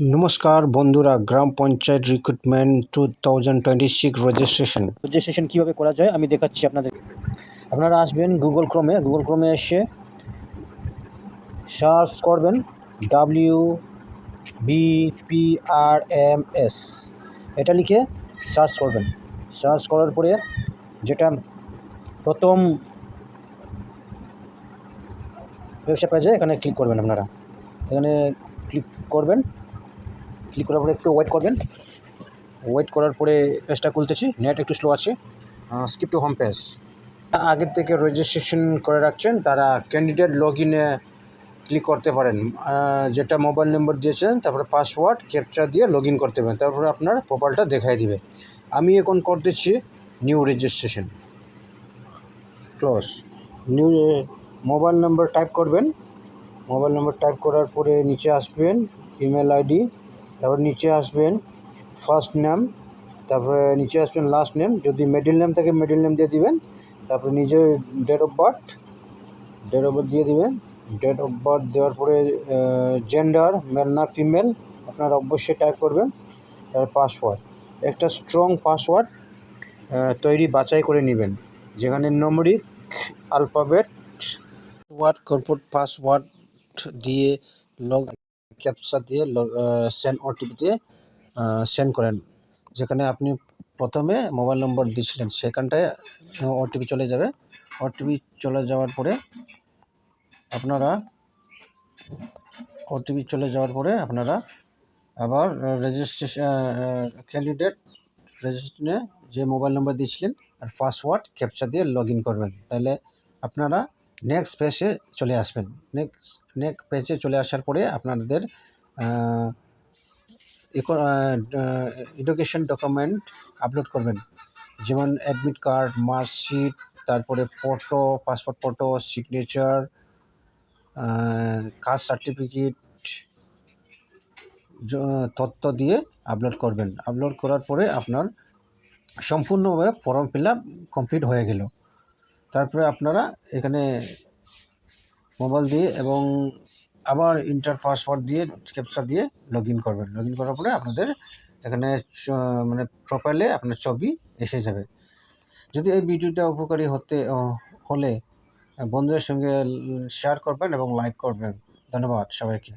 নমস্কার বন্ধুরা, গ্রাম panchayat recruitment 2026 registration কীভাবে করা যায় আমি দেখাচ্ছি আপনাদের। আপনারা আসবেন গুগল ক্রোমে এসে সার্চ করবেন WBPRMS, এটা লিখে সার্চ করবেন। সার্চ করার পরে যেটা প্রথম ওয়েবসাইট পেজে এখানে ক্লিক করবেন। আপনারা এখানে ক্লিক করার পরে একটু ওয়েট করার পরে পেজটা খুলতেছি। নেট একটু স্লো আছে। Skip to home page. আগের থেকে রেজিস্ট্রেশন করে রাখছেন তারা ক্যান্ডিডেট লগ ইনে ক্লিক করতে পারেন। যেটা মোবাইল নম্বর দিয়েছেন, তারপরে পাসওয়ার্ড ক্যাপচা দিয়ে লগ ইন করতে পারেন। তারপরে আপনার প্রোফাইলটা দেখাই দিবে। আমি এখন করতেছি new registration. Close. New mobile নম্বর টাইপ করবেন। মোবাইল নম্বর টাইপ করার পরে নিচে আসবেন ইমেল আইডি, তারপর নিচে আসবেন ফার্স্ট নেম, তারপরে নিচে আসবেন লাস্ট নেম। যদি মিডল নেম থাকে মিডল নেম দিয়ে দিবেন। তারপরে নিজের ডেট অফ বার্থ দিয়ে দিবেন। ডেট অফ বার্থ দেওয়ার পরে জেন্ডার মেল না ফিমেল আপনারা অবশ্যই টাইপ করবেন। তারপর পাসওয়ার্ড, একটা স্ট্রং পাসওয়ার্ড বাছাই করে নেবেন, যেখানে নম্বরিক আলফাবেট পাসওয়ার্ড দিয়ে লগ ক্যাপচা দিয়ে সেন্ড ওটিপি দিয়ে সেন্ড করেন। যেখানে আপনি প্রথমে মোবাইল নম্বর দিয়েছিলেন সেখানটায় ওটিপি চলে যাবে। ওটিপি চলে যাওয়ার পরে আপনারা আবার রেজিস্ট্রেশন ক্যান্ডিডেট রেজিস্ট্রেশনে যে মোবাইল নম্বর দিয়েছিলেন আর পাসওয়ার্ড ক্যাপচা দিয়ে লগ ইন করবেন। তাহলে আপনারা নেক্সট পেজে চলে আসবেন। নেক্সট পেজে চলে আসার পরে আপনাদের এডুকেশন ডকুমেন্ট আপলোড করবেন, যেমন অ্যাডমিট কার্ড, মার্কশিট, তারপরে photo, passport photo, signature, caste certificate তথ্য দিয়ে আপলোড করবেন। আপলোড করার পরে আপনার সম্পূর্ণভাবে ফর্ম ফিল আপ কমপ্লিট হয়ে গেল। তারপরে আপনারা এখানে মোবাইল দিয়ে এবং আবার ইন্টার পাসওয়ার্ড দিয়ে ক্যাপচা দিয়ে লগ ইন করবেন। লগ ইন করার পরে আপনাদের এখানে মানে প্রোফাইলে আপনার ছবি এসে যাবে। যদি এই ভিডিওটা উপকারী হলে বন্ধুদের সঙ্গে শেয়ার করবেন এবং লাইক করবেন। ধন্যবাদ সবাইকে।